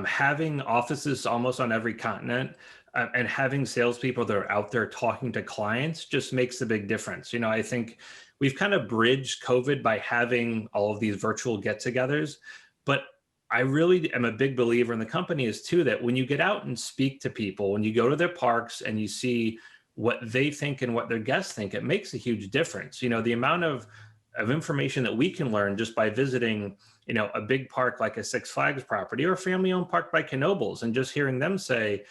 having offices almost on every continent and having salespeople that are out there talking to clients just makes a big difference. I think we've kind of bridged COVID by having all of these virtual get-togethers, but I really am a big believer, and the company is too, that when you get out and speak to people, when you go to their parks and you see what they think and what their guests think, it makes a huge difference. The amount of information that we can learn just by visiting, a big park like a Six Flags property or a family-owned park by Knoebels, and just hearing them say,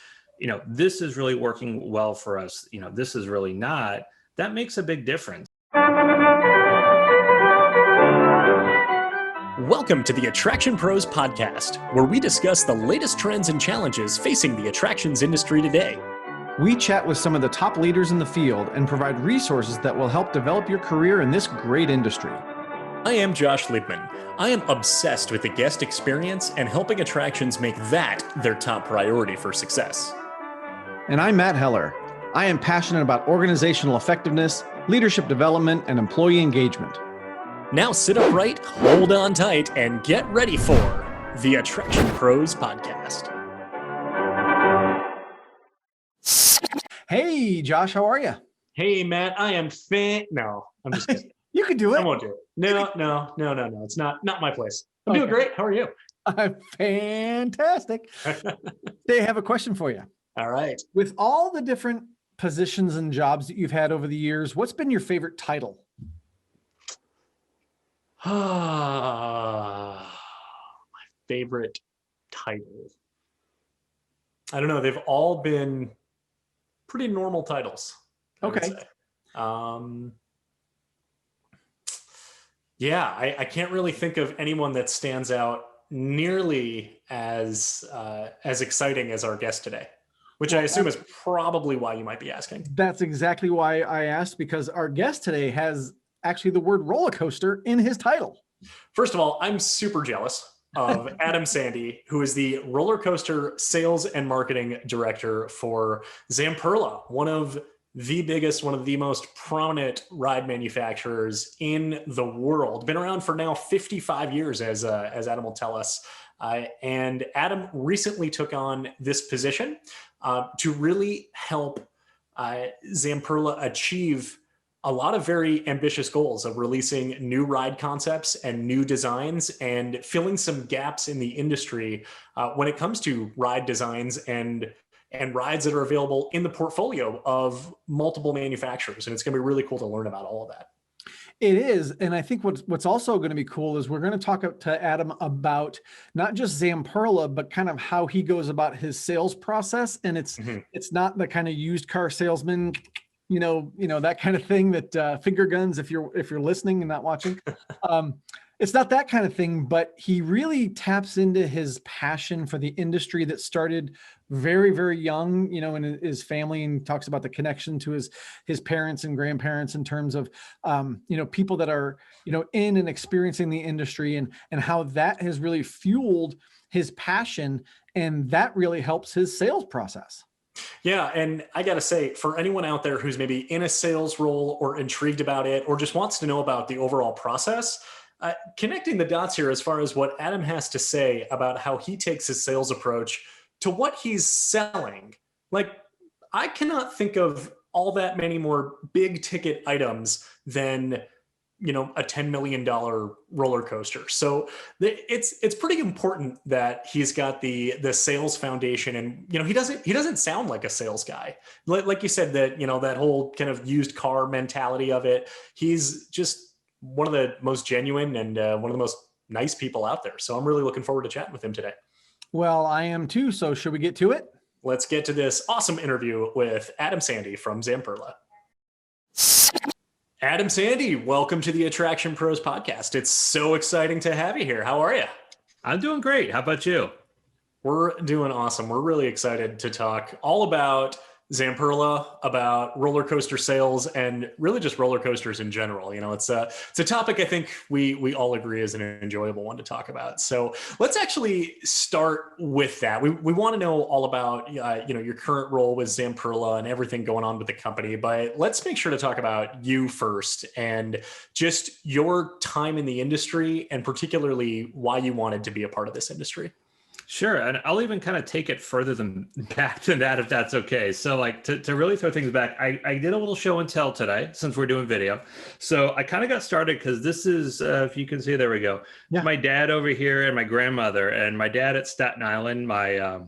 this is really working well for us, this is really not, that makes a big difference. Welcome to the Attraction Pros podcast, where we discuss the latest trends and challenges facing the attractions industry today. We chat with some of the top leaders in the field and provide resources that will help develop your career in this great industry. I am Josh Liebman. I am obsessed with the guest experience and helping attractions make that their top priority for success. And I'm Matt Heller. I am passionate about organizational effectiveness, leadership development, and employee engagement. Now sit upright, hold on tight, and get ready for the Attraction Pros podcast. Hey, Josh, how are you? Hey, Matt, I am No, I'm just kidding. You can do it. I won't do it. No. It's not my place. I'm doing great. How are you? I'm fantastic. They have a question for you. All right. With all the different positions and jobs that you've had over the years, what's been your favorite title? My favorite title. I don't know. They've all been pretty normal titles. Okay. Yeah, I can't really think of anyone that stands out nearly as exciting as our guest today, which I assume is probably why you might be asking. That's exactly why I asked, because our guest today has actually the word roller coaster in his title. First of all, I'm super jealous of Adam Sandy, who is the roller coaster sales and marketing director for Zamperla, one of the biggest, one of the most prominent ride manufacturers in the world. Been around for now 55 years, as Adam will tell us. And Adam recently took on this position to really help Zamperla achieve a lot of very ambitious goals of releasing new ride concepts and new designs and filling some gaps in the industry when it comes to ride designs and rides that are available in the portfolio of multiple manufacturers. And it's going to be really cool to learn about all of that. It is. And I think what's also going to be cool is we're going to talk to Adam about not just Zamperla, but kind of how he goes about his sales process. And it's not the kind of used car salesman, that kind of thing that finger guns, if you're listening and not watching. It's not that kind of thing, but he really taps into his passion for the industry that started very, very young, in his family, and talks about the connection to his parents and grandparents in terms of, people that are, in and experiencing the industry and how that has really fueled his passion. And that really helps his sales process. Yeah. And I got to say, for anyone out there who's maybe in a sales role or intrigued about it, or just wants to know about the overall process, connecting the dots here as far as what Adam has to say about how he takes his sales approach to what he's selling. Like, I cannot think of all that many more big ticket items than, a $10 million roller coaster. So it's pretty important that he's got the sales foundation, and, he doesn't sound like a sales guy. Like you said, that, that whole kind of used car mentality of it. He's just one of the most genuine and one of the most nice people out there. So I'm really looking forward to chatting with him today. Well, I am too. So should we get to it? Let's get to this awesome interview with Adam Sandy from Zamperla. Adam Sandy, welcome to the Attraction Pros podcast. It's so exciting to have you here. How are you? I'm doing great. How about you? We're doing awesome. We're really excited to talk all about Zamperla, about roller coaster sales, and really just roller coasters in general. It's a topic I think we all agree is an enjoyable one to talk about. So let's actually start with that. We want to know all about your current role with Zamperla and everything going on with the company, but let's make sure to talk about you first and just your time in the industry, and particularly why you wanted to be a part of this industry. Sure. And I'll even kind of take it further than back than that, if that's okay. So like to really throw things back, I did a little show and tell today since we're doing video. So I kind of got started because this is, if you can see, there we go. Yeah. My dad over here and my grandmother, and my dad at Staten Island, my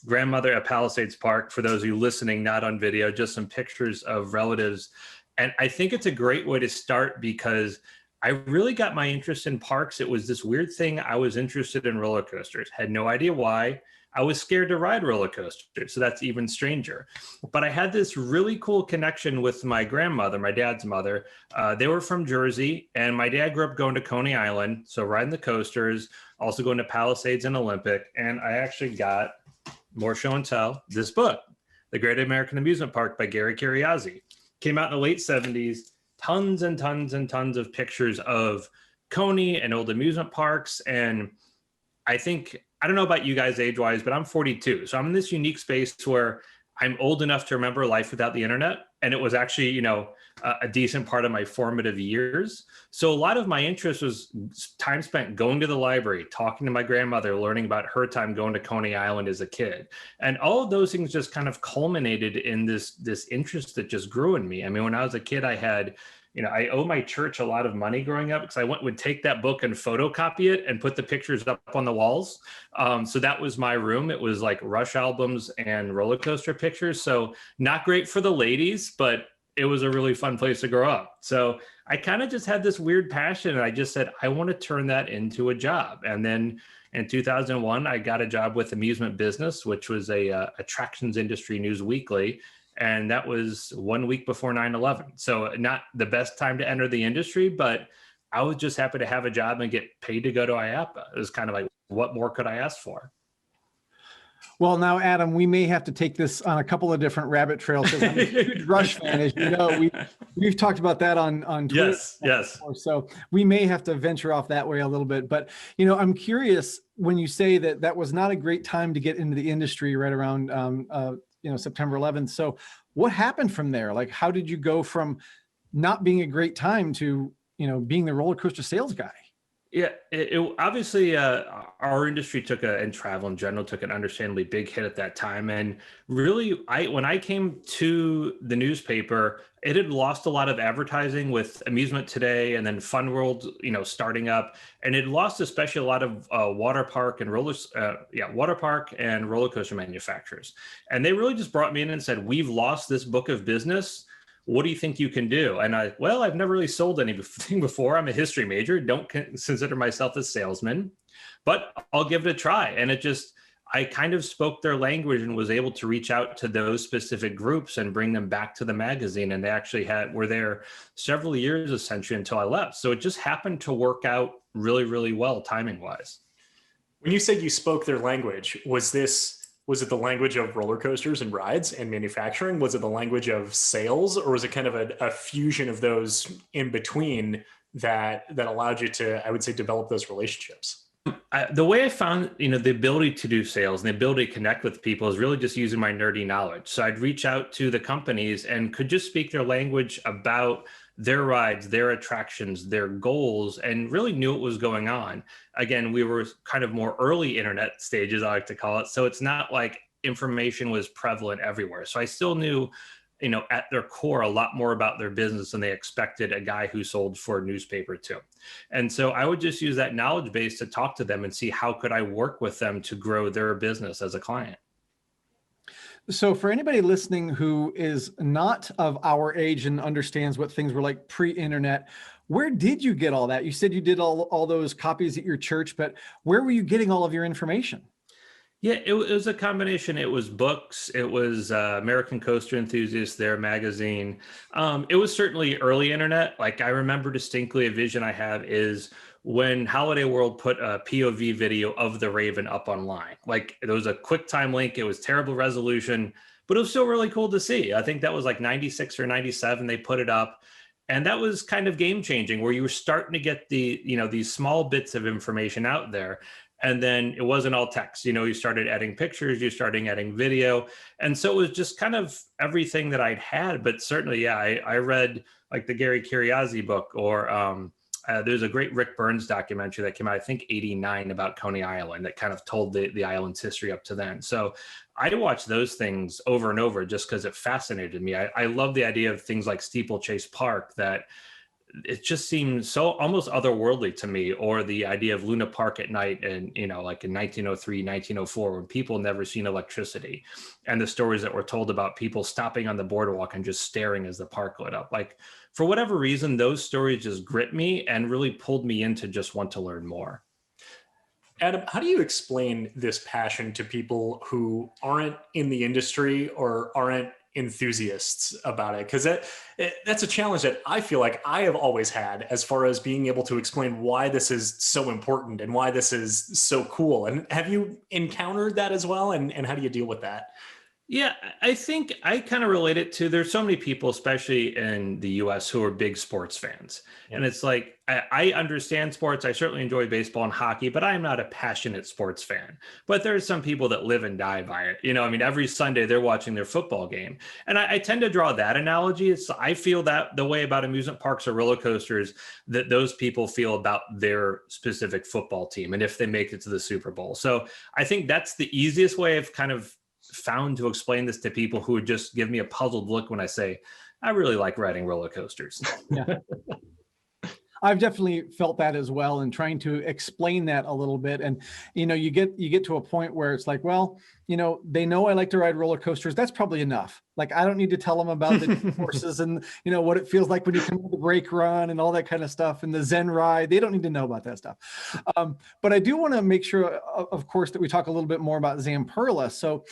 grandmother at Palisades Park, for those of you listening, not on video, just some pictures of relatives. And I think it's a great way to start because I really got my interest in parks. It was this weird thing. I was interested in roller coasters, had no idea why. I was scared to ride roller coasters, so that's even stranger. But I had this really cool connection with my grandmother, my dad's mother. They were from Jersey, and my dad grew up going to Coney Island, so riding the coasters, also going to Palisades and Olympic. And I actually got, more show and tell, this book, The Great American Amusement Park by Gary Cariazzi. Came out in the late 70s. Tons and tons and tons of pictures of Coney and old amusement parks. And I think, I don't know about you guys age-wise, but I'm 42. So I'm in this unique space where I'm old enough to remember life without the internet. And it was actually, you know, a decent part of my formative years. So a lot of my interest was time spent going to the library, talking to my grandmother, learning about her time going to Coney Island as a kid. And all of those things just kind of culminated in this interest that just grew in me. I mean, when I was a kid, I had, you know, I owe my church a lot of money growing up because I would take that book and photocopy it and put the pictures up on the walls. So that was my room. It was like Rush albums and roller coaster pictures. So not great for the ladies, but it was a really fun place to grow up. So I kind of just had this weird passion, and I just said, I want to turn that into a job. And then in 2001, I got a job with Amusement Business, which was a attractions industry news weekly. And that was 1 week before 9/11. So not the best time to enter the industry, but I was just happy to have a job and get paid to go to IAPA. It was kind of like, what more could I ask for? Well, now, Adam, we may have to take this on a couple of different rabbit trails because I'm a huge Rush fan, as you know. We've talked about that on Twitter. Yes. Before, so we may have to venture off that way a little bit. But, you know, I'm curious when you say that that was not a great time to get into the industry right around, September 11th. So what happened from there? Like, how did you go from not being a great time to, being the roller coaster sales guy? Yeah, it obviously our industry and travel in general took an understandably big hit at that time. And really, when I came to the newspaper, it had lost a lot of advertising with Amusement Today and then Fun World, starting up, and it lost especially a lot of water park and roller coaster manufacturers. And they really just brought me in and said, "We've lost this book of business. What do you think you can do?" And I've never really sold anything before. I'm a history major, don't consider myself a salesman, but I'll give it a try. And I kind of spoke their language and was able to reach out to those specific groups and bring them back to the magazine. And they actually were there several years, essentially, until I left. So it just happened to work out really, really well, timing wise. When you said you spoke their language, was it the language of roller coasters and rides and manufacturing? Was it the language of sales, or was it kind of a fusion of those in between that allowed you to, I would say, develop those relationships? The way I found, the ability to do sales and the ability to connect with people is really just using my nerdy knowledge. So I'd reach out to the companies and could just speak their language about their rides, their attractions, their goals, and really knew what was going on. Again, we were kind of more early internet stages, I like to call it. So it's not like information was prevalent everywhere. So I still knew, at their core, a lot more about their business than they expected a guy who sold for a newspaper to. And so I would just use that knowledge base to talk to them and see how could I work with them to grow their business as a client. So for anybody listening who is not of our age and understands what things were like pre-internet, where did you get all that? You said you did all those copies at your church, but where were you getting all of your information? Yeah, it was a combination. It was books. It was American Coaster Enthusiast, their magazine. It was certainly early internet. Like I remember distinctly, a vision I have is when Holiday World put a POV video of the Raven up online. Like there was a QuickTime link. It was terrible resolution, but it was still really cool to see. I think that was like 96 or 97. They put it up. And that was kind of game changing, where you were starting to get these small bits of information out there. And then it wasn't all text, you started adding pictures, you started adding video. And so it was just kind of everything that I'd had. But certainly, yeah, I read like the Gary Cariazzi book or there's a great Rick Burns documentary that came out, I think, 89 about Coney Island that kind of told the island's history up to then. So I watched those things over and over just because it fascinated me. I love the idea of things like Steeplechase Park, that it just seems so almost otherworldly to me, or the idea of Luna Park at night, and like in 1903, 1904, when people never seen electricity, and the stories that were told about people stopping on the boardwalk and just staring as the park lit up. Like, for whatever reason, those stories just grip me and really pulled me in to just want to learn more. Adam, how do you explain this passion to people who aren't in the industry or aren't enthusiasts about it? Because that's a challenge that I feel like I have always had, as far as being able to explain why this is so important and why this is so cool. And have you encountered that as well? And how do you deal with that? Yeah, I think I kind of relate it to, there's so many people, especially in the US, who are big sports fans. Yeah. And it's like, I understand sports. I certainly enjoy baseball and hockey, but I'm not a passionate sports fan. But there's some people that live and die by it. I mean, every Sunday they're watching their football game. And I tend to draw that analogy. I feel that the way about amusement parks or roller coasters, that those people feel about their specific football team, and if they make it to the Super Bowl. So I think that's the easiest way of kind of found to explain this to people who would just give me a puzzled look when I say, I really like riding roller coasters. Yeah. I've definitely felt that as well, and trying to explain that a little bit. And, you get to a point where it's like, well, they know I like to ride roller coasters. That's probably enough. Like, I don't need to tell them about the horses and, what it feels like when you come to the brake run and all that kind of stuff, and the Zen ride. They don't need to know about that stuff. But I do want to make sure, of course, that we talk a little bit more about Zamperla. So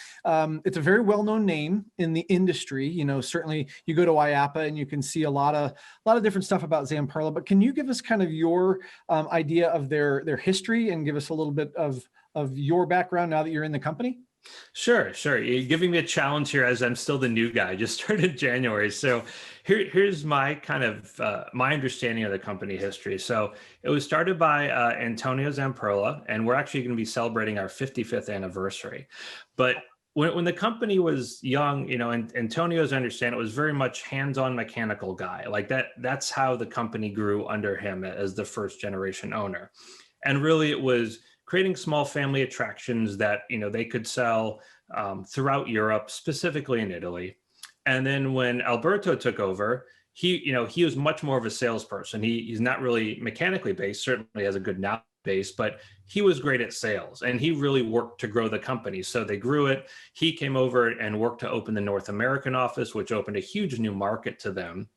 it's a very well-known name in the industry. Certainly you go to IAAPA and you can see a lot of different stuff about Zamperla, but can you give us kind of your idea of their history, and give us a little bit of your background now that you're in the company? Sure. You're giving me a challenge here, as I'm still the new guy. I just started January. So here's my kind of my understanding of the company history. So it was started by Antonio Zamperla, and we're actually going to be celebrating our 55th anniversary. But when the company was young, and Antonio's understand, it was very much hands-on mechanical guy. Like that's how the company grew under him as the first generation owner. And really it was creating small family attractions that, they could sell throughout Europe, specifically in Italy. And then when Alberto took over, he was much more of a salesperson. He's not really mechanically based, certainly has a good knowledge base, but he was great at sales, and he really worked to grow the company. So they grew it. He came over and worked to open the North American office, which opened a huge new market to them.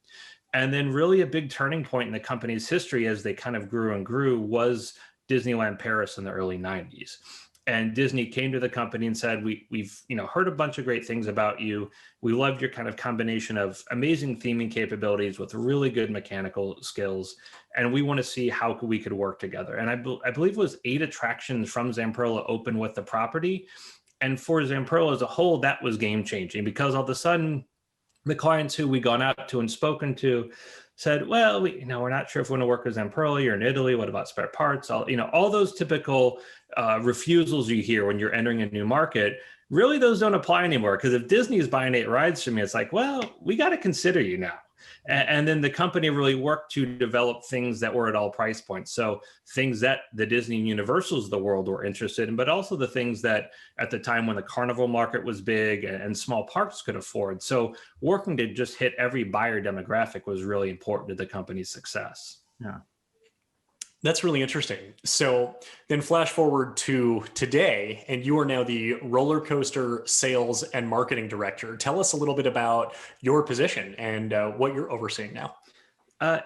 And then really a big turning point in the company's history, as they kind of grew and grew, was Disneyland Paris in the early 90s. And Disney came to the company and said, we've heard a bunch of great things about you. We loved your kind of combination of amazing theming capabilities with really good mechanical skills, and we want to see how we could work together. And I believe it was 8 attractions from Zamperla open with the property. And for Zamperla as a whole, that was game changing, because all of a sudden the clients who we gone out to and spoken to said, well, we're not sure if we want to work with Zamperla. You're in Italy. What about spare parts? All those typical refusals you hear when you're entering a new market, really those don't apply anymore. Because if Disney is buying 8 rides from me, it's like, well, we got to consider you now. And then the company really worked to develop things that were at all price points. So things that the Disney and Universals of the world were interested in, but also the things that at the time when the carnival market was big and small parks could afford. So working to just hit every buyer demographic was really important to the company's success. Yeah. That's really interesting. So then flash forward to today, and you are now the roller coaster sales and marketing director. Tell us a little bit about your position and what you're overseeing now.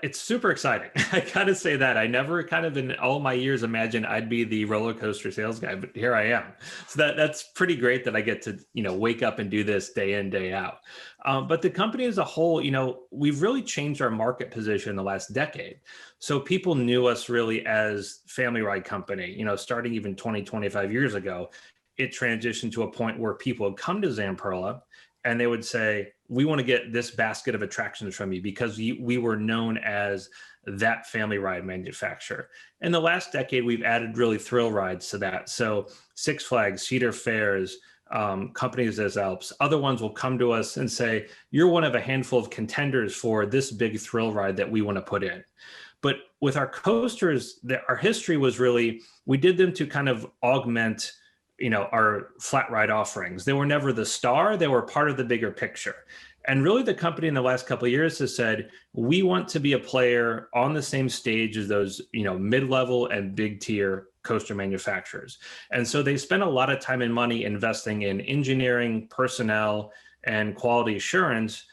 It's super exciting. I gotta say that. I never kind of in all my years imagined I'd be the roller coaster sales guy, but here I am. So that's pretty great that I get to, wake up and do this day in, day out. But the company as a whole, we've really changed our market position in the last decade. So people knew us really as family ride company, starting even 20, 25 years ago. It transitioned to a point where people would come to Zamperla and they would say, we want to get this basket of attractions from you, because we were known as that family ride manufacturer. In the last decade, we've added really thrill rides to that. So Six Flags, Cedar Fairs, companies as Alps, other ones will come to us and say, you're one of a handful of contenders for this big thrill ride that we want to put in. But with our coasters, our history was really, we did them to kind of augment, our flat ride offerings. They were never the star, they were part of the bigger picture. And really the company in the last couple of years has said, we want to be a player on the same stage as those, mid-level and big tier coaster manufacturers. And so they spend a lot of time and money investing in engineering, personnel, and quality assurance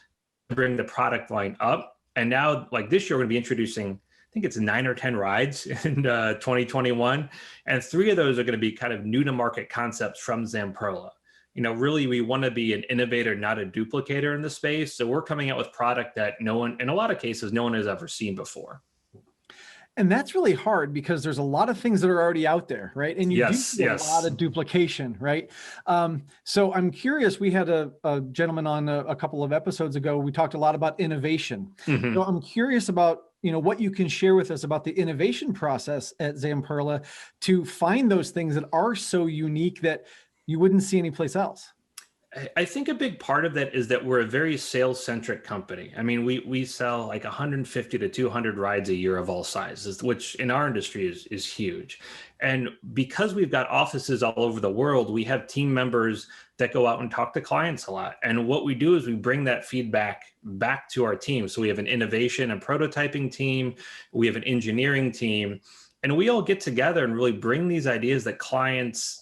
to bring the product line up. And now, like this year, we're going to be introducing, I think it's 9 or 10 rides in 2021. And 3 of those are going to be kind of new to market concepts from Zamperla. Really, we want to be an innovator, not a duplicator in the space. So we're coming out with product that no one, in a lot of cases, no one has ever seen before. And that's really hard because there's a lot of things that are already out there, right? And you do see a lot of duplication, right? So I'm curious, we had a gentleman on a couple of episodes ago, we talked a lot about innovation. So I'm curious about, what you can share with us about the innovation process at Zamperla to find those things that are so unique that you wouldn't see anyplace else. I think a big part of that is that we're a very sales-centric company. I mean, we sell like 150 to 200 rides a year of all sizes, which in our industry is huge. And because we've got offices all over the world, we have team members that go out and talk to clients a lot. And what we do is we bring that feedback back to our team. So we have an innovation and prototyping team, we have an engineering team, and we all get together and really bring these ideas that clients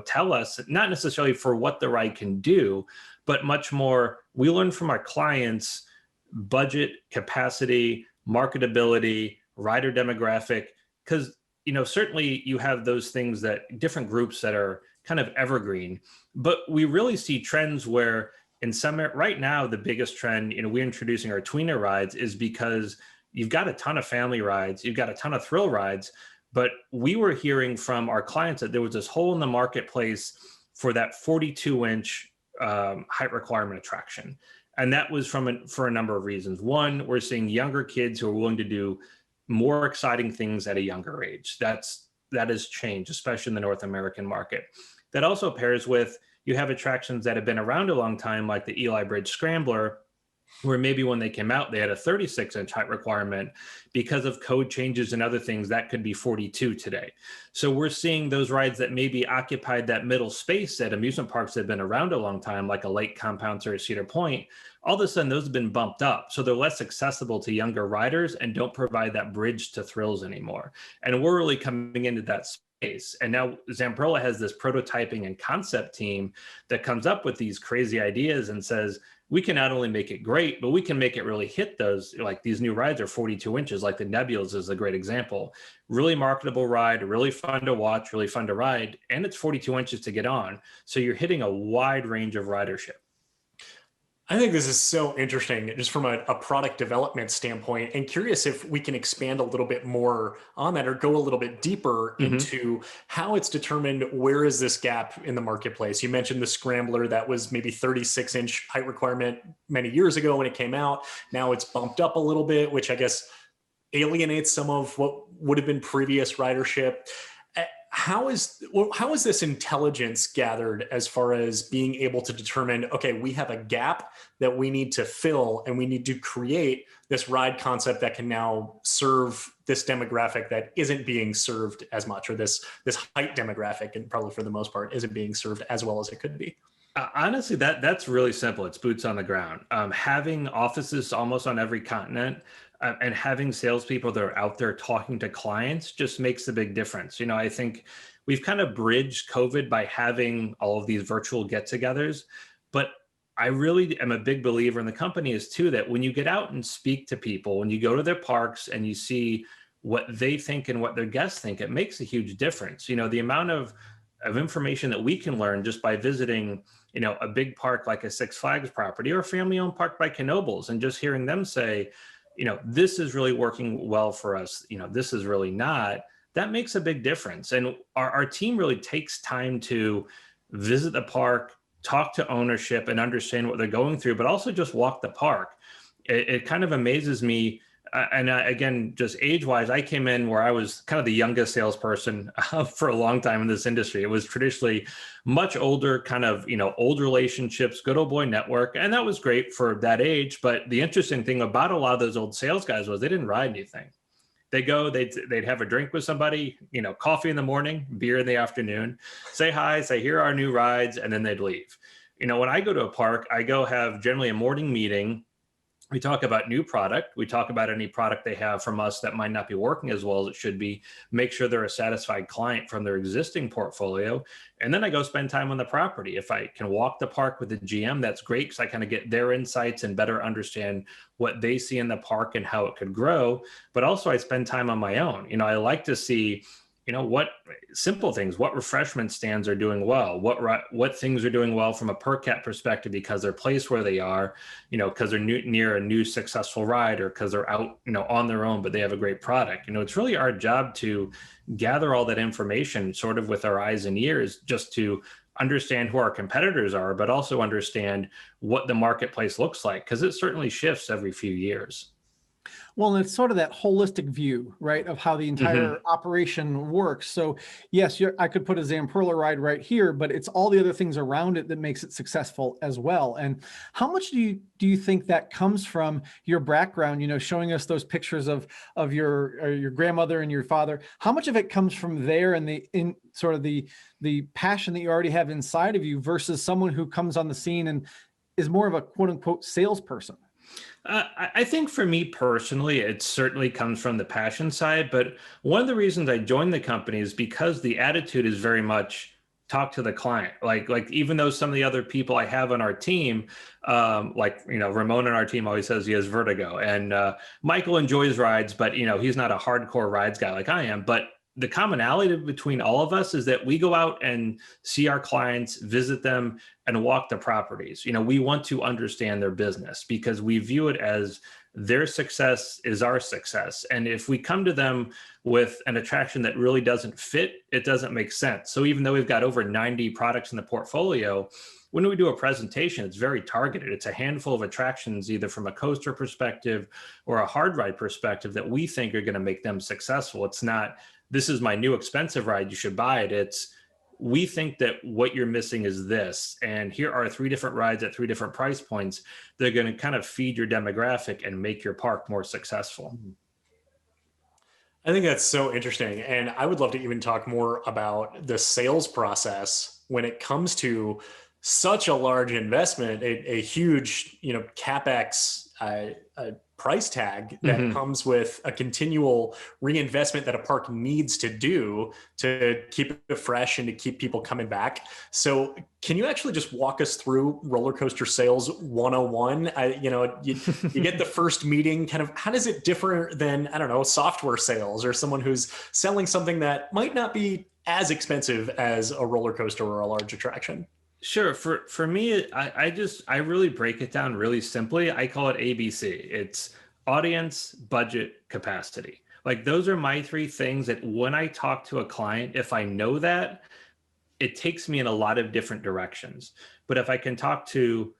tell us, not necessarily for what the ride can do, but much more, we learn from our clients budget, capacity, marketability, rider demographic, because certainly you have those things that different groups that are kind of evergreen, but we really see trends where in some, right now, the biggest trend, we're introducing our tweener rides is because you've got a ton of family rides, you've got a ton of thrill rides. But we were hearing from our clients that there was this hole in the marketplace for that 42-inch height requirement attraction. And that was for a number of reasons. One, we're seeing younger kids who are willing to do more exciting things at a younger age. That has changed, especially in the North American market. That also pairs with, you have attractions that have been around a long time, like the Eli Bridge Scrambler, where maybe when they came out, they had a 36-inch height requirement. Because of code changes and other things, that could be 42 today. So we're seeing those rides that maybe occupied that middle space at amusement parks that have been around a long time, like a Lake Compounce or a Cedar Point, all of a sudden those have been bumped up. So they're less accessible to younger riders and don't provide that bridge to thrills anymore. And we're really coming into that space. And now Zamperla has this prototyping and concept team that comes up with these crazy ideas and says, we can not only make it great, but we can make it really hit those, like these new rides are 42 inches, like the Nebulas is a great example. Really marketable ride, really fun to watch, really fun to ride, and it's 42 inches to get on. So you're hitting a wide range of ridership. I think this is so interesting just from a product development standpoint, and curious if we can expand a little bit more on that or go a little bit deeper into how it's determined where is this gap in the marketplace. You mentioned the Scrambler that was maybe 36-inch height requirement many years ago when it came out. Now it's bumped up a little bit, which I guess alienates some of what would have been previous ridership. How is this intelligence gathered as far as being able to determine, okay, we have a gap that we need to fill and we need to create this ride concept that can now serve this demographic that isn't being served as much, or this height demographic, and probably for the most part isn't being served as well as it could be? Honestly, that's really simple. It's boots on the ground. Having offices almost on every continent and having salespeople that are out there talking to clients just makes a big difference. I think we've kind of bridged COVID by having all of these virtual get-togethers, but I really am a big believer in the company is too, that when you get out and speak to people, when you go to their parks and you see what they think and what their guests think, it makes a huge difference. The amount of information that we can learn just by visiting, a big park like a Six Flags property or a family-owned park by Knoebels, and just hearing them say, this is really working well for us, this is really not, that makes a big difference. And our team really takes time to visit the park, talk to ownership and understand what they're going through, but also just walk the park. It kind of amazes me. Again, just age-wise, I came in where I was kind of the youngest salesperson for a long time in this industry. It was traditionally much older, kind of, old relationships, good old boy network. And that was great for that age. But the interesting thing about a lot of those old sales guys was they didn't ride anything. They go, they'd have a drink with somebody, coffee in the morning, beer in the afternoon, say hi, say, here are our new rides, and then they'd leave. When I go to a park, I go have generally a morning meeting. We talk about new product. We talk about any product they have from us that might not be working as well as it should be. Make sure they're a satisfied client from their existing portfolio. And then I go spend time on the property. If I can walk the park with the GM, that's great because I kind of get their insights and better understand what they see in the park and how it could grow. But also I spend time on my own. I like to see what simple things, what refreshment stands are doing well, what things are doing well from a per cap perspective because they're placed where they are, because they're near a new successful ride or because they're out, on their own, but they have a great product. It's really our job to gather all that information sort of with our eyes and ears just to understand who our competitors are, but also understand what the marketplace looks like because it certainly shifts every few years. Well, and it's sort of that holistic view, right, of how the entire operation works. So yes, I could put a Zamperla ride right here, but it's all the other things around it that makes it successful as well. And how much do you think that comes from your background, showing us those pictures of your grandmother and your father? How much of it comes from there and the passion that you already have inside of you versus someone who comes on the scene and is more of a quote unquote salesperson? I think for me personally, it certainly comes from the passion side. But one of the reasons I joined the company is because the attitude is very much talk to the client. Like even though some of the other people I have on our team, Ramon on our team always says he has vertigo, and Michael enjoys rides, but he's not a hardcore rides guy like I am. But the commonality between all of us is that we go out and see our clients, visit them, and walk the properties. We want to understand their business because we view it as their success is our success. And if we come to them with an attraction that really doesn't fit, it doesn't make sense. So even though we've got over 90 products in the portfolio, when we do a presentation, it's very targeted. It's a handful of attractions, either from a coaster perspective or a hard ride perspective, that we think are going to make them successful. It's not, this is my new expensive ride, you should buy it. It's, we think that what you're missing is this. And here are 3 different rides at 3 different price points. They're going to kind of feed your demographic and make your park more successful. I think that's so interesting. And I would love to even talk more about the sales process when it comes to such a large investment, a huge, CapEx price tag that comes with a continual reinvestment that a park needs to do to keep it fresh and to keep people coming back. So can you actually just walk us through roller coaster sales 101? You get the first meeting, kind of, how does it differ than, I don't know, software sales or someone who's selling something that might not be as expensive as a roller coaster or a large attraction? Sure. For me, I really break it down really simply. I call it ABC. It's audience, budget, capacity. Like those are my 3 things that when I talk to a client, if I know that, it takes me in a lot of different directions. But if I can talk to,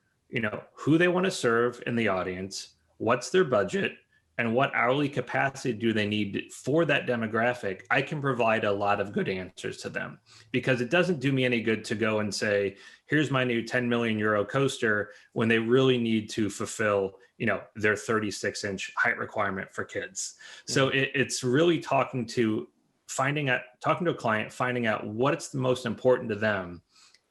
who they want to serve in the audience, what's their budget, and what hourly capacity do they need for that demographic, I can provide a lot of good answers to them. Because it doesn't do me any good to go and say, here's my new 10 million euro coaster, when they really need to fulfill, their 36-inch height requirement for kids. So it's really talking to a client, finding out what's the most important to them,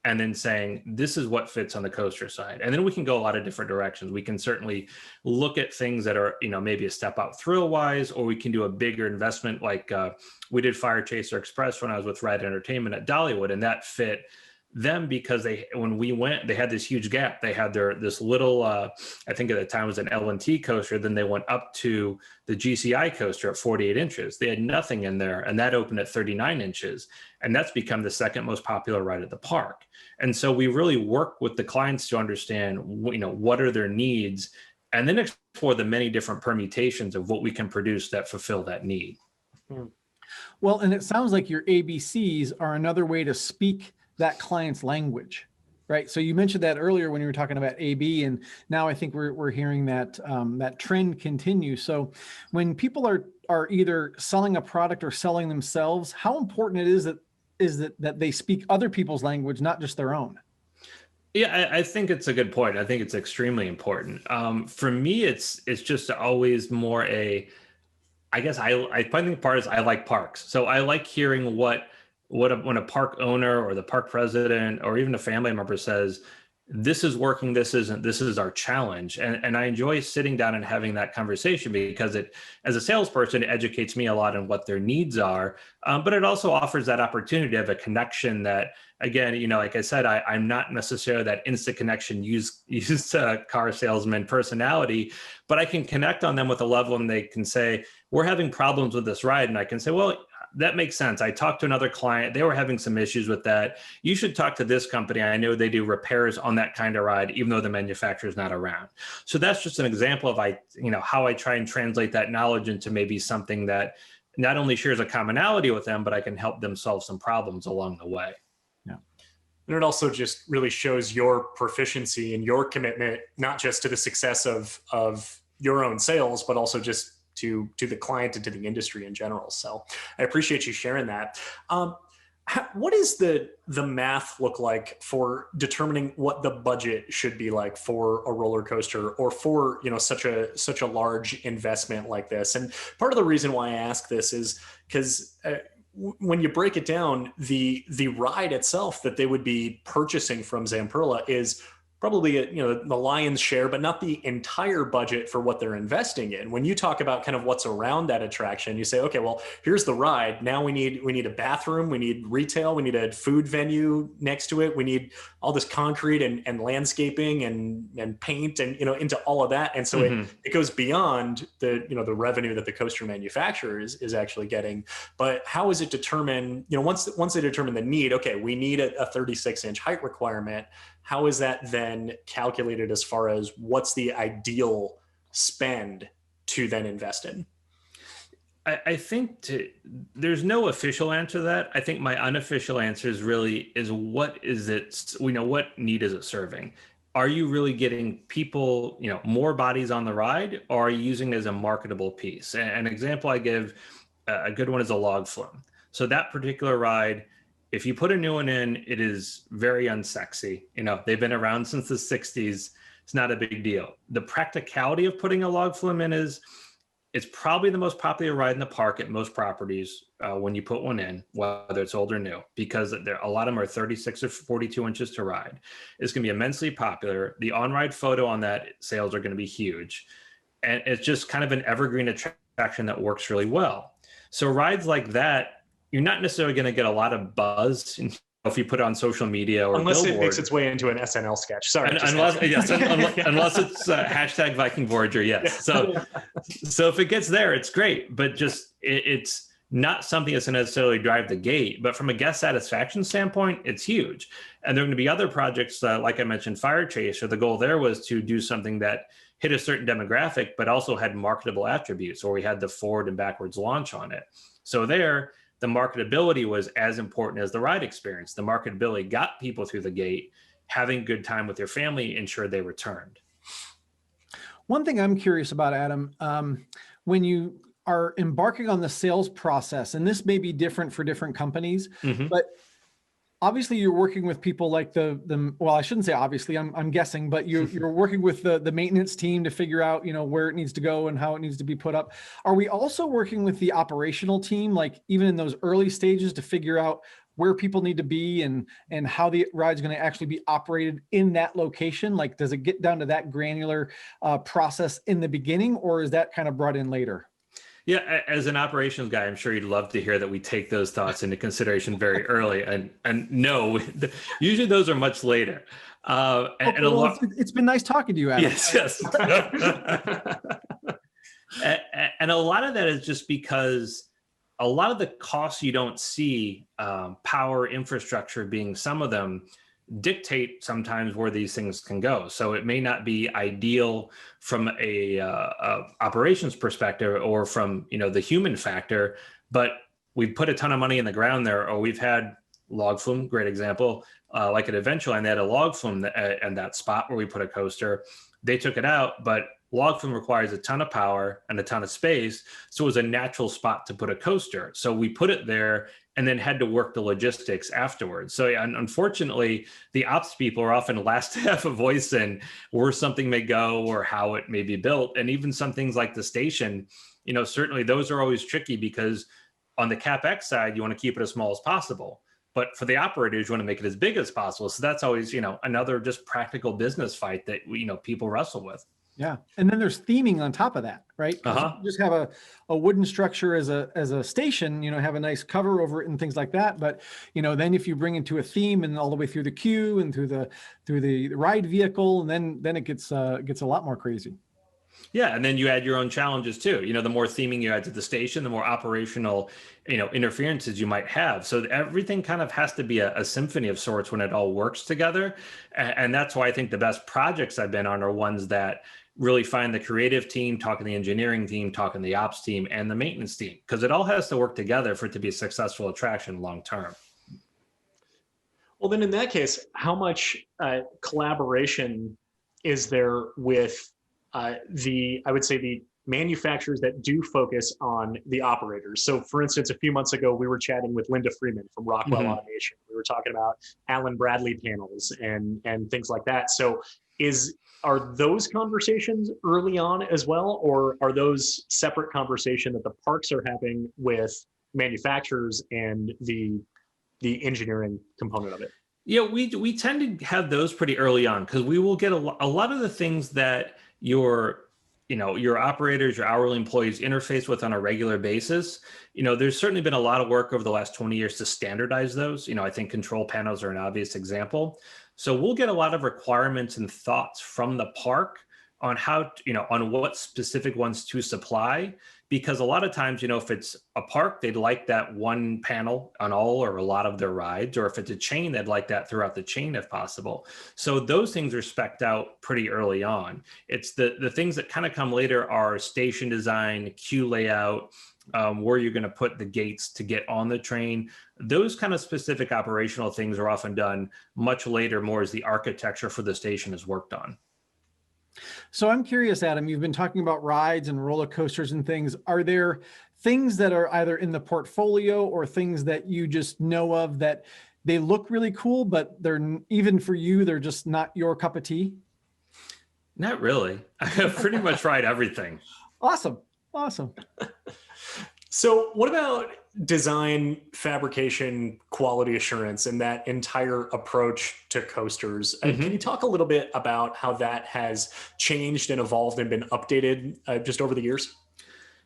and then saying, this is what fits on the coaster side. And then we can go a lot of different directions. We can certainly look at things that are, maybe a step out thrill wise, or we can do a bigger investment. Like we did Fire Chaser Express when I was with Ride Entertainment at Dollywood, and that fit them because when we went, they had this huge gap. They had this little, I think at the time it was an L&T coaster. Then they went up to the GCI coaster at 48 inches. They had nothing in there, and that opened at 39 inches. And that's become the 2nd most popular ride at the park. And so we really work with the clients to understand, what are their needs, and then explore the many different permutations of what we can produce that fulfill that need. Well, and it sounds like your ABCs are another way to speak that client's language, right? So you mentioned that earlier when you were talking about AB, and now I think we're hearing that that trend continue. So when people are either selling a product or selling themselves, how important it is that they speak other people's language, not just their own? Yeah, I think it's a good point. I think it's extremely important. For me, it's just always more I guess I think part is I like parks. So I like hearing when a park owner or the park president or even a family member says, this is working, this isn't, this is our challenge. And I enjoy sitting down and having that conversation because it, as a salesperson, it educates me a lot on what their needs are. But it also offers that opportunity to have a connection that, again, like I said, I'm not necessarily that instant connection used car salesman personality, but I can connect on them with a level and they can say, we're having problems with this ride. And I can say, well, that makes sense. I talked to another client. They were having some issues with that. You should talk to this company. I know they do repairs on that kind of ride, even though the manufacturer is not around. So that's just an example of how I try and translate that knowledge into maybe something that not only shares a commonality with them, but I can help them solve some problems along the way. Yeah. And it also just really shows your proficiency and your commitment, not just to the success of your own sales, but also just to the client and to the industry in general. So I appreciate you sharing that. What does the math look like for determining what the budget should be like for a roller coaster or for such a large investment like this? And part of the reason why I ask this is because when you break it down, the ride itself that they would be purchasing from Zamperla is probably the lion's share, but not the entire budget for what they're investing in. When you talk about kind of what's around that attraction, you say, okay, well, here's the ride. Now we need a bathroom, we need retail, we need a food venue next to it, we need all this concrete and landscaping and paint and into all of that. And so it goes beyond the revenue that the coaster manufacturer is actually getting. But how is it determined? Once they determine the need, okay, we need a 36-inch height requirement. How is that then calculated as far as what's the ideal spend to then invest in? I think there's no official answer to that. I think my unofficial answer is what is it? What need is it serving? Are you really getting people, more bodies on the ride, or are you using it as a marketable piece? An example I give, a good one is a log flume. So that particular ride, if you put a new one in, it is very unsexy. They've been around since the 60s. It's not a big deal. The practicality of putting a log flume in is it's probably the most popular ride in the park at most properties when you put one in, whether it's old or new, because a lot of them are 36 or 42 inches to ride. It's going to be immensely popular. The on-ride photo on that sales are going to be huge. And it's just kind of an evergreen attraction that works really well. So rides like that, you're not necessarily going to get a lot of buzz if you put it on social media or unless billboard. It makes its way into an SNL sketch. Sorry, unless it's hashtag Viking Voyager. Yes. So if it gets there, it's great, but just it's not something that's going to necessarily drive the gate. But from a guest satisfaction standpoint, it's huge. And there are going to be other projects, like I mentioned, Fire Chaser. The goal there was to do something that hit a certain demographic, but also had marketable attributes, or we had the forward and backwards launch on it. So there, the marketability was as important as the ride experience. The marketability got people through the gate. Having a good time with your family ensured they returned. One thing I'm curious about, Adam, when you are embarking on the sales process, and this may be different for different companies, but obviously you're working with people like well, I shouldn't say obviously, I'm guessing, but you're working with the maintenance team to figure out, where it needs to go and how it needs to be put up. Are we also working with the operational team, like even in those early stages, to figure out where people need to be and how the ride's going to actually be operated in that location? Like, does it get down to that granular process in the beginning, or is that kind of brought in later? Yeah, as an operations guy, I'm sure you'd love to hear that we take those thoughts into consideration very early. And no, usually those are much later. It's been nice talking to you, Adam. Yes. And a lot of that is just because a lot of the costs you don't see, power, infrastructure being some of them, dictate sometimes where these things can go. So it may not be ideal from a operations perspective or from the human factor, but we've put a ton of money in the ground there, or we've had log flume, great example, like at Adventureland, they had a log flume and that spot where we put a coaster. They took it out, but log flume requires a ton of power and a ton of space. So it was a natural spot to put a coaster. So we put it there and then had to work the logistics afterwards. So unfortunately, the ops people are often last to have a voice in where something may go or how it may be built. And even some things like the station, certainly those are always tricky because on the CapEx side, you want to keep it as small as possible. But for the operators, you want to make it as big as possible. So that's always, another just practical business fight that, people wrestle with. Yeah. And then there's theming on top of that, right? You just have a wooden structure as a station, have a nice cover over it and things like that. But, then if you bring into a theme and all the way through the queue and through the ride vehicle, and then it gets a lot more crazy. Yeah, and then you add your own challenges too. The more theming you add to the station, the more operational, interferences you might have. So everything kind of has to be a symphony of sorts when it all works together. And that's why I think the best projects I've been on are ones that really find the creative team, talking the engineering team, talking the ops team, and the maintenance team, because it all has to work together for it to be a successful attraction long term. Well, then in that case, how much collaboration is there with I would say the manufacturers that do focus on the operators? So for instance, a few months ago, we were chatting with Linda Freeman from Rockwell Automation. We were talking about Alan Bradley panels and things like that. So are those conversations early on as well, or are those separate conversations that the parks are having with manufacturers and the engineering component of it? Yeah, we tend to have those pretty early on, because we will get a lot of the things that your operators, your hourly employees interface with on a regular basis. There's certainly been a lot of work over the last 20 years to standardize those. I think control panels are an obvious example. So we'll get a lot of requirements and thoughts from the park on how, on what specific ones to supply, because a lot of times, if it's a park, they'd like that one panel on all or a lot of their rides, or if it's a chain, they'd like that throughout the chain if possible. So those things are spec'd out pretty early on. It's the things that kind of come later are station design, queue layout, where you're going to put the gates to get on the train. Those kind of specific operational things are often done much later, more as the architecture for the station is worked on. So I'm curious, Adam, you've been talking about rides and roller coasters and things. Are there things that are either in the portfolio or things that you just know of that they look really cool, but they're, even for you, they're just not your cup of tea? Not really. I have pretty much tried everything. Awesome. So what about design, fabrication, quality assurance, and that entire approach to coasters? Can you talk a little bit about how that has changed and evolved and been updated just over the years?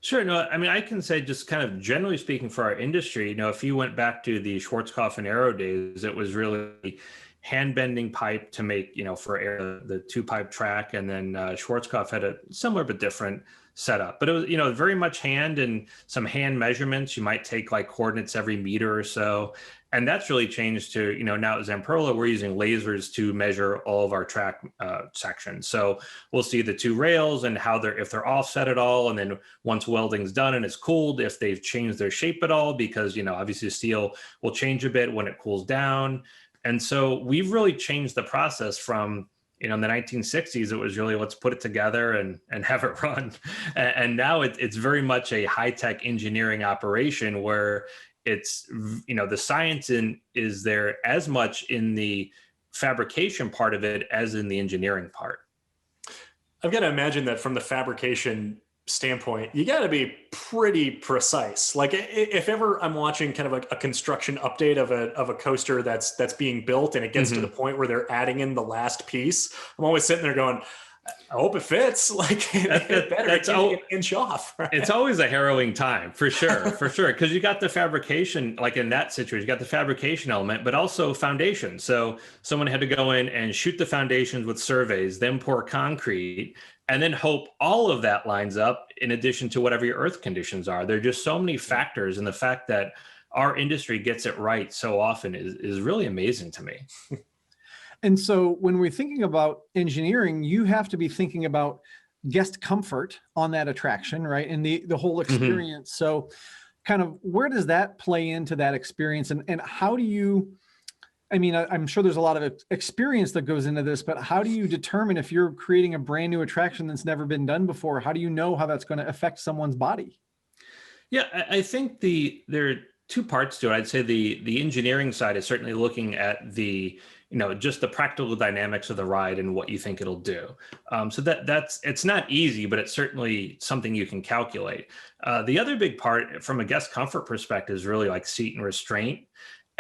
Sure. No, I mean, I can say, just kind of generally speaking for our industry, if you went back to the Schwarzkopf and Aero days, it was really hand bending pipe to make, for Aero, the 2-pipe track. And then Schwarzkopf had a similar but different setup, but it was, very much hand and some hand measurements. You might take like coordinates every meter or so. And that's really changed to, now at Zamperla, we're using lasers to measure all of our track sections. So we'll see the 2 rails and how if they're offset at all. And then once welding's done and it's cooled, if they've changed their shape at all, because, obviously steel will change a bit when it cools down. And so we've really changed the process from, in the 1960s, it was really, let's put it together and have it run. And now it's very much a high-tech engineering operation where it's, the science is there as much in the fabrication part of it as in the engineering part. I've got to imagine that from the fabrication standpoint, you got to be pretty precise. Like if ever I'm watching kind of a construction update of a coaster that's being built and it gets to the point where they're adding in the last piece, I'm always sitting there going, I hope it fits. Like it better take an inch off. Right? It's always a harrowing time for sure. Because you got the fabrication, like in that situation, you got the fabrication element, but also foundation. So someone had to go in and shoot the foundations with surveys, then pour concrete, and then hope all of that lines up in addition to whatever your earth conditions are. There are just so many factors, and the fact that our industry gets it right so often is really amazing to me. And so when we're thinking about engineering, you have to be thinking about guest comfort on that attraction, right? And the whole experience. So kind of where does that play into that experience? And how do you, I'm sure there's a lot of experience that goes into this, but how do you determine if you're creating a brand new attraction that's never been done before? How do you know how that's going to affect someone's body? Yeah, I think there are 2 parts to it. I'd say the engineering side is certainly looking at the just the practical dynamics of the ride and what you think it'll do. So it's not easy, but it's certainly something you can calculate. The other big part from a guest comfort perspective is really like seat and restraint.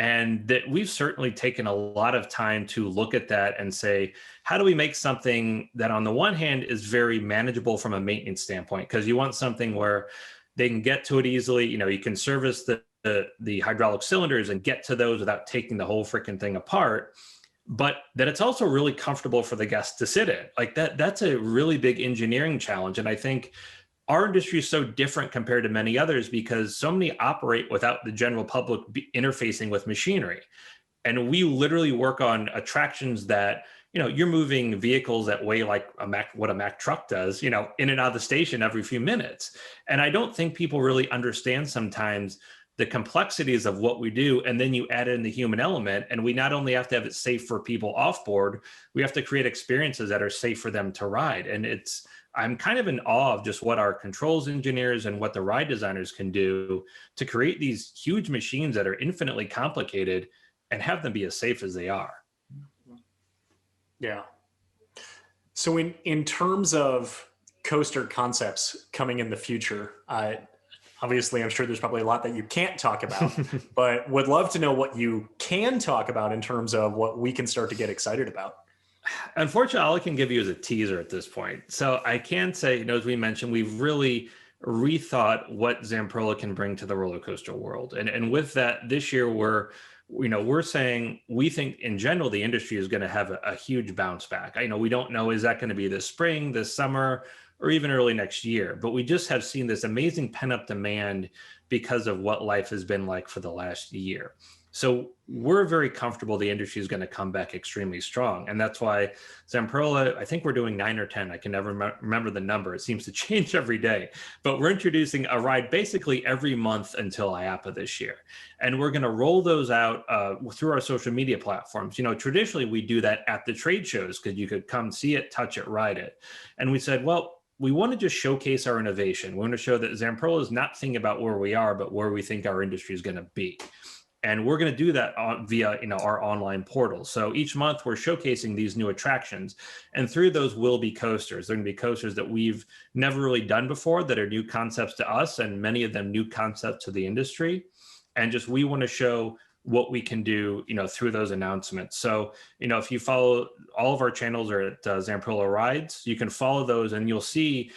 And that we've certainly taken a lot of time to look at that and say, how do we make something that on the one hand is very manageable from a maintenance standpoint? Because you want something where they can get to it easily. You can service the hydraulic cylinders and get to those without taking the whole freaking thing apart. But that it's also really comfortable for the guests to sit in. Like that's a really big engineering challenge. And I think our industry is so different compared to many others because so many operate without the general public interfacing with machinery. And we literally work on attractions that, you're moving vehicles that weigh like what a Mack truck does, in and out of the station every few minutes. And I don't think people really understand sometimes the complexities of what we do. And then you add in the human element, and we not only have to have it safe for people off board, we have to create experiences that are safe for them to ride. And I'm kind of in awe of just what our controls engineers and what the ride designers can do to create these huge machines that are infinitely complicated and have them be as safe as they are. Yeah. So in terms of coaster concepts coming in the future, obviously, I'm sure there's probably a lot that you can't talk about, but would love to know what you can talk about in terms of what we can start to get excited about. Unfortunately, all I can give you is a teaser at this point. So I can say, as we mentioned, we've really rethought what Zamperla can bring to the roller coaster world. And with that, this year, we're saying we think in general, the industry is going to have a huge bounce back. We don't know, is that going to be this spring, this summer, or even early next year, but we just have seen this amazing pent-up demand because of what life has been like for the last year. So we're very comfortable the industry is going to come back extremely strong. And that's why Zamperla, I think we're doing 9 or 10. I can never remember the number. It seems to change every day. But we're introducing a ride basically every month until IAAPA this year. And we're going to roll those out through our social media platforms. Traditionally, we do that at the trade shows because you could come see it, touch it, ride it. And we said, well, we want to just showcase our innovation. We want to show that Zamperla is not thinking about where we are, but where we think our industry is going to be. And we're going to do that via our online portal. So each month we're showcasing these new attractions, and through those will be coasters. They're going to be coasters that we've never really done before, that are new concepts to us, and many of them new concepts to the industry. And just we want to show what we can do, through those announcements. So, if you follow, all of our channels are at Zamperla Rides, you can follow those and you'll see,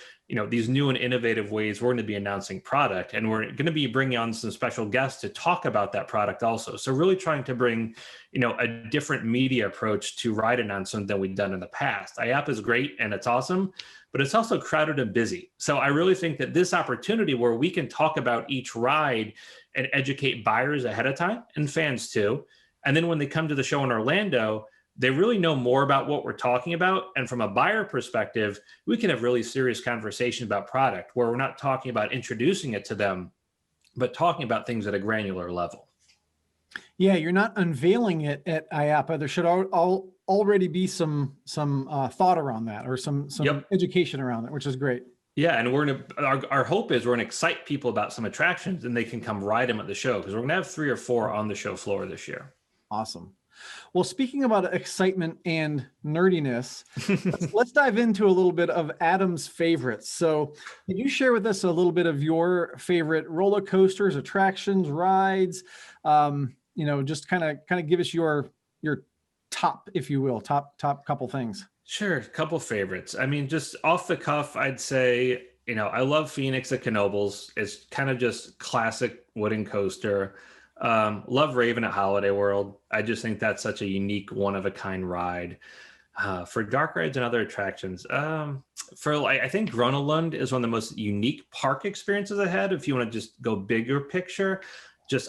these new and innovative ways we're going to be announcing product. And we're going to be bringing on some special guests to talk about that product also. So really trying to bring, a different media approach to ride announcement than we've done in the past. IAAPA is great and it's awesome, but it's also crowded and busy. So I really think that this opportunity where we can talk about each ride and educate buyers ahead of time, and fans too. And then when they come to the show in Orlando, they really know more about what we're talking about. And from a buyer perspective, we can have really serious conversations about product where we're not talking about introducing it to them, but talking about things at a granular level. Yeah, you're not unveiling it at IAAPA. There should already be some thought around that, or some education around that, which is great. Yeah, and our hope is we're gonna excite people about some attractions, and they can come ride them at the show, because we're gonna have 3 or 4 on the show floor this year. Awesome. Well, speaking about excitement and nerdiness, let's dive into a little bit of Adam's favorites. So can you share with us a little bit of your favorite roller coasters, attractions, rides? Just kind of give us your top, if you will, top couple things. Sure, a couple favorites. I mean, just off the cuff, I'd say, I love Phoenix at Knoebels. It's kind of just classic wooden coaster. Love Raven at Holiday World. I just think that's such a unique, one-of-a-kind ride. For dark rides and other attractions, I think Gronelund is one of the most unique park experiences I had. If you want to just go bigger picture,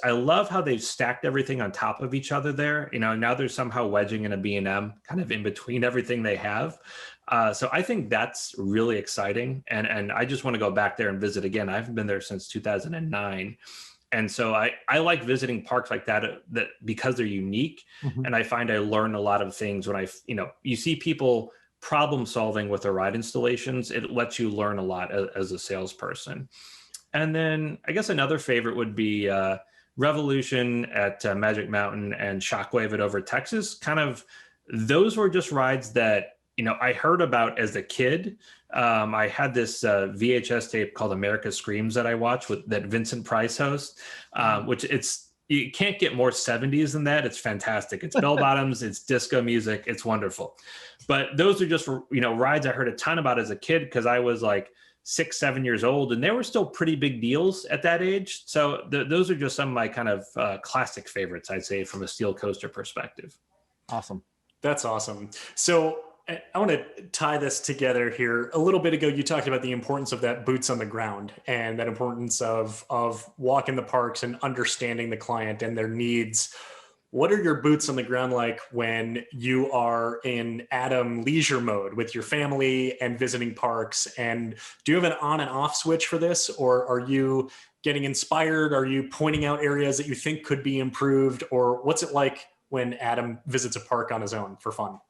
I love how they've stacked everything on top of each other there. Now there's somehow wedging in a B&M kind of in between everything they have. So I think that's really exciting. And I just want to go back there and visit again. I haven't been there since 2009. And so I like visiting parks like that because they're unique. Mm-hmm. And I find I learn a lot of things when you see people problem solving with their ride installations. It lets you learn a lot as a salesperson. And then I guess another favorite would be Revolution at Magic Mountain and Shockwave at Over Texas, kind of, those were just rides that, I heard about as a kid. I had this VHS tape called America Screams that I watched that Vincent Price hosts, which you can't get more 70s than that. It's fantastic. It's bell bottoms, it's disco music, it's wonderful. But those are just, rides I heard a ton about as a kid because I was like 6, 7 years old, and they were still pretty big deals at that age. So those are just some of my kind of classic favorites, I'd say, from a steel coaster perspective. Awesome. That's awesome. So I want to tie this together here. A little bit ago, you talked about the importance of that boots on the ground and that importance of walking the parks and understanding the client and their needs. What are your boots on the ground like when you are in Adam leisure mode with your family and visiting parks? And do you have an on and off switch for this? Or are you getting inspired? Are you pointing out areas that you think could be improved? Or what's it like when Adam visits a park on his own for fun?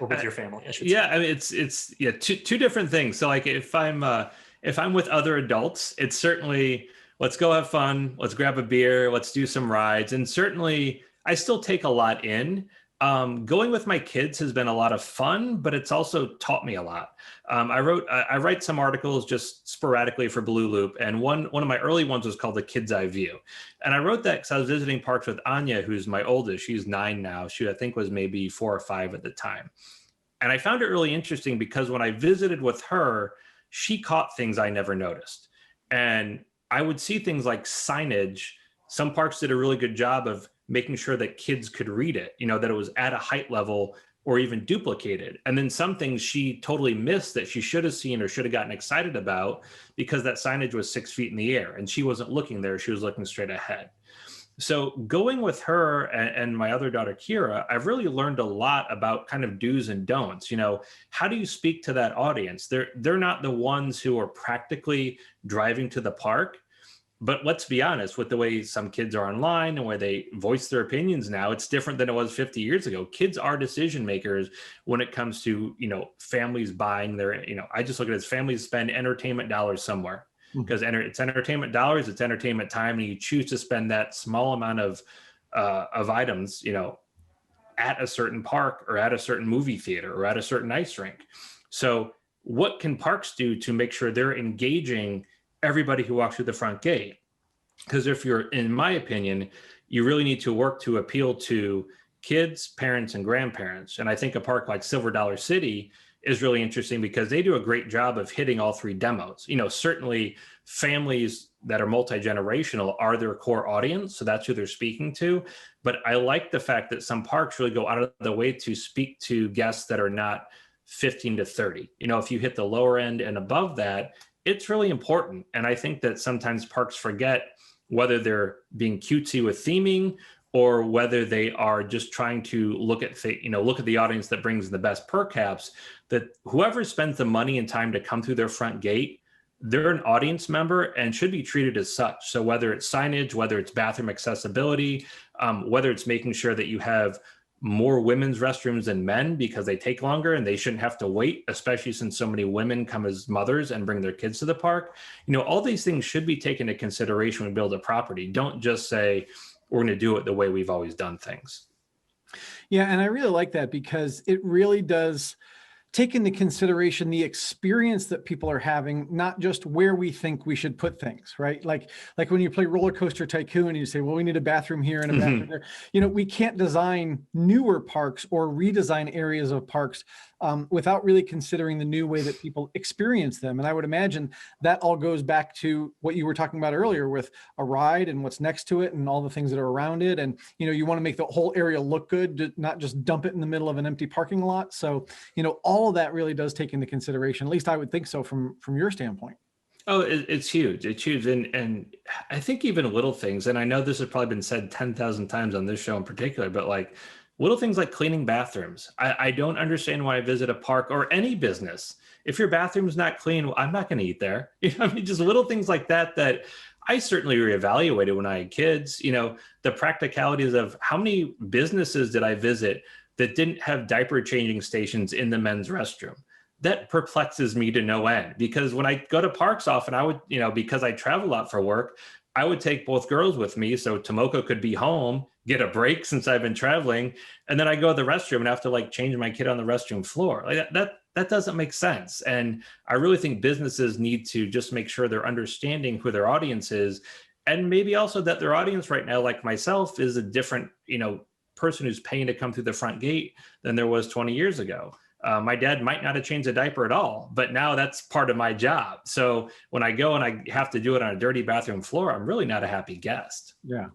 Or with your family, I should say. I mean, it's two different things. So like if I'm with other adults, it's certainly let's go have fun, let's grab a beer, let's do some rides. And certainly I still take a lot in. Going with my kids has been a lot of fun, but it's also taught me a lot. I write some articles just sporadically for Blue Loop, and one of my early ones was called The Kid's Eye View. And I wrote that because I was visiting parks with Anya, who's my oldest. She's 9 now. She, I think, was maybe 4 or 5 at the time. And I found it really interesting because when I visited with her, she caught things I never noticed. And I would see things like signage. Some parks did a really good job of making sure that kids could read it, that it was at a height level or even duplicated. And then some things she totally missed that she should have seen or should have gotten excited about because that signage was 6 feet in the air and she wasn't looking there. She was looking straight ahead. So going with her and my other daughter, Kira, I've really learned a lot about kind of do's and don'ts. How do you speak to that audience? They're not the ones who are practically driving to the park. But let's be honest, with the way some kids are online and where they voice their opinions now, it's different than it was 50 years ago. Kids are decision makers when it comes to, families buying their, I just look at it as families spend entertainment dollars somewhere because it's entertainment dollars, it's entertainment time, and you choose to spend that small amount of items, at a certain park or at a certain movie theater or at a certain ice rink. So what can parks do to make sure they're engaging everybody who walks through the front gate? Because if you're, in my opinion, you really need to work to appeal to kids, parents, and grandparents. And I think a park like Silver Dollar City is really interesting because they do a great job of hitting all 3 demos. Certainly families that are multi-generational are their core audience. So that's who they're speaking to. But I like the fact that some parks really go out of the way to speak to guests that are not 15 to 30. If you hit the lower end and above that, it's really important. And I think that sometimes parks forget whether they're being cutesy with theming or whether they are just trying to look at the audience that brings the best per caps, that whoever spends the money and time to come through their front gate, they're an audience member and should be treated as such. So whether it's signage, whether it's bathroom accessibility, whether it's making sure that you have more women's restrooms than men because they take longer and they shouldn't have to wait, especially since so many women come as mothers and bring their kids to the park. All these things should be taken into consideration when we build a property. Don't just say, we're going to do it the way we've always done things. Yeah. And I really like that because it really does take into consideration the experience that people are having, not just where we think we should put things, right? Like when you play Roller Coaster Tycoon and you say, well, we need a bathroom here and a bathroom there. We can't design newer parks or redesign areas of parks without really considering the new way that people experience them. And I would imagine that all goes back to what you were talking about earlier with a ride and what's next to it and all the things that are around it. And, you want to make the whole area look good, not just dump it in the middle of an empty parking lot. So, all of that really does take into consideration. At least I would think so from your standpoint. Oh, it's huge. It's huge. And I think even little things, and I know this has probably been said 10,000 times on this show in particular, but like little things like cleaning bathrooms. I don't understand why I visit a park or any business. If your bathroom's not clean, well, I'm not going to eat there. Just little things like that I certainly reevaluated when I had kids. The practicalities of how many businesses did I visit that didn't have diaper changing stations in the men's restroom? That perplexes me to no end, because when I go to parks often, I would, because I travel a lot for work, I would take both girls with me so Tomoko could be home, get a break since I've been traveling, and then I go to the restroom and have to like change my kid on the restroom floor. Like that doesn't make sense. And I really think businesses need to just make sure they're understanding who their audience is, and maybe also that their audience right now, like myself, is a different, person who's paying to come through the front gate than there was 20 years ago. My dad might not have changed a diaper at all, but now that's part of my job. So when I go and I have to do it on a dirty bathroom floor, I'm really not a happy guest. Yeah.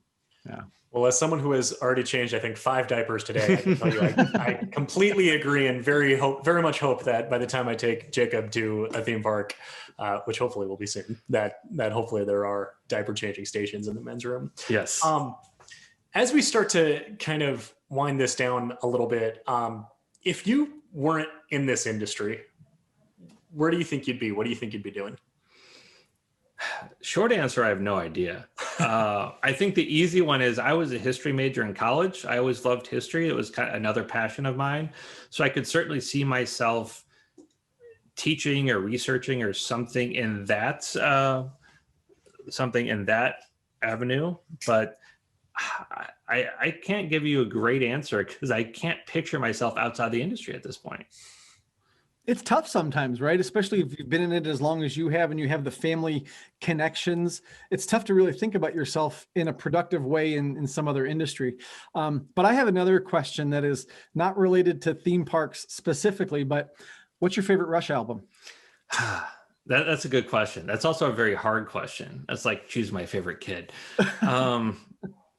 Yeah. Well, as someone who has already changed, I think 5 diapers today, I can tell you, I completely agree and very much hope that by the time I take Jacob to a theme park, which hopefully will be soon, that hopefully there are diaper changing stations in the men's room. Yes. As we start to kind of wind this down a little bit, if you weren't in this industry, where do you think you'd be? What do you think you'd be doing? Short answer, I have no idea. I think the easy one is I was a history major in college. I always loved history. It was kind of another passion of mine. So I could certainly see myself teaching or researching or something in that avenue. But I can't give you a great answer because I can't picture myself outside the industry at this point. It's tough sometimes, right? Especially if you've been in it as long as you have and you have the family connections. It's tough to really think about yourself in a productive way in some other industry. But I have another question that is not related to theme parks specifically, but what's your favorite Rush album? That's a good question. That's also a very hard question. That's like choose my favorite kid.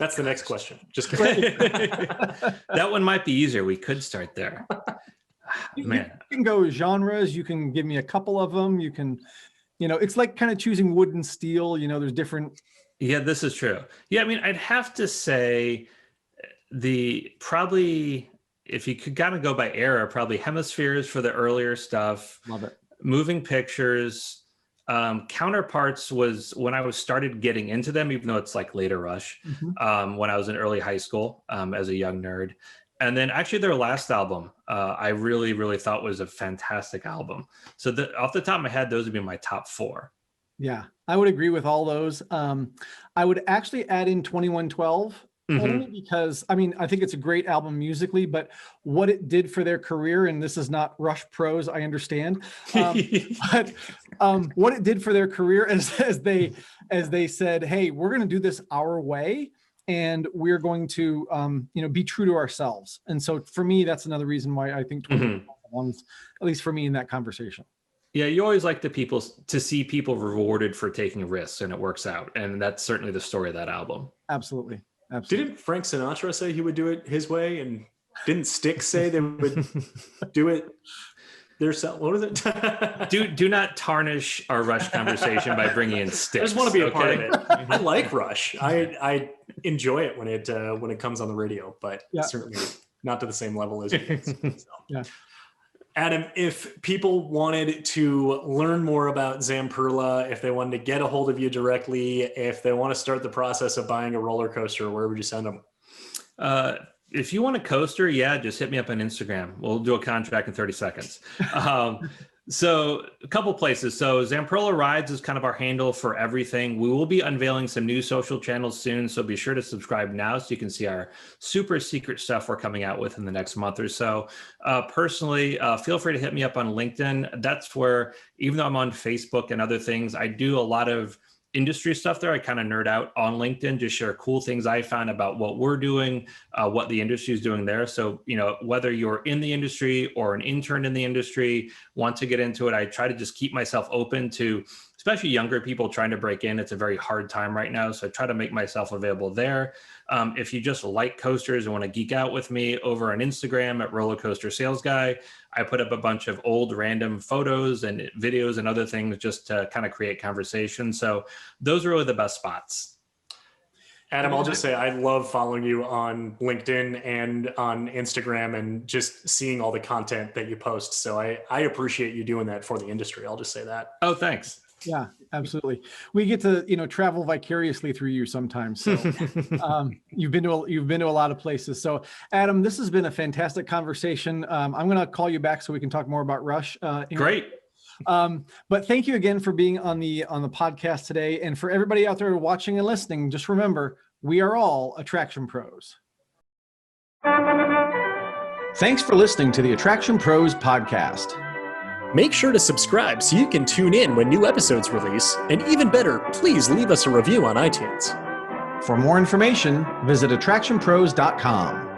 That's the next question. Just kidding. That one might be easier. We could start there. Man, you can go genres. You can give me a couple of them. You can, it's like kind of choosing wood and steel. There's different. Yeah, this is true. Yeah, I mean, I'd have to say probably if you could kind of go by era, probably Hemispheres for the earlier stuff. Love it. Moving Pictures. Counterparts was when I was started getting into them, even though it's like later Rush, when I was in early high school as a young nerd. And then actually their last album, I really, really thought was a fantastic album. So off the top of my head, those would be my top 4. Yeah, I would agree with all those. I would actually add in 2112 only because, I think it's a great album musically, but what it did for their career, and this is not Rush Pros, I understand, but what it did for their career as they said, hey, we're going to do this our way. And we're going to, be true to ourselves. And so for me, that's another reason why I think 21 at least for me in that conversation. Yeah, you always like to see people rewarded for taking risks, and it works out. And that's certainly the story of that album. Absolutely. Didn't Frank Sinatra say he would do it his way? And didn't Styx say they would do it what was it? do not tarnish our Rush conversation by bringing in Styx. I just want to be a part of it. I like Rush. I enjoy it when it comes on the radio, but certainly not to the same level as you guys. So. Yeah. Adam, if people wanted to learn more about Zamperla, if they wanted to get a hold of you directly, if they want to start the process of buying a roller coaster, where would you send them? If you want a coaster, just hit me up on Instagram. We'll do a contract in 30 seconds. So a couple places. So Zamperla Rides is kind of our handle for everything. We will be unveiling some new social channels soon. So be sure to subscribe now so you can see our super secret stuff we're coming out with in the next month or so. Personally, feel free to hit me up on LinkedIn. That's where, even though I'm on Facebook and other things, I do a lot of industry stuff there. I kind of nerd out on LinkedIn, just share cool things I found about what we're doing, what the industry is doing there. So, whether you're in the industry or an intern in the industry, want to get into it, I try to just keep myself open to, especially younger people trying to break in. It's a very hard time right now. So I try to make myself available there. If you just like coasters and want to geek out with me, over on Instagram at Roller Coaster Sales Guy, I put up a bunch of old random photos and videos and other things just to kind of create conversation. So those are really the best spots. Adam, I'll just say I love following you on LinkedIn and on Instagram and just seeing all the content that you post. So I appreciate you doing that for the industry. I'll just say that. Oh, thanks. Yeah, absolutely. We get to, travel vicariously through you sometimes. So you've been to a lot of places. So Adam, this has been a fantastic conversation. I'm going to call you back so we can talk more about Rush. Great. But thank you again for being on the podcast today. And for everybody out there watching and listening, just remember, we are all Attraction Pros. Thanks for listening to the Attraction Pros podcast. Make sure to subscribe so you can tune in when new episodes release. And even better, please leave us a review on iTunes. For more information, visit AttractionPros.com.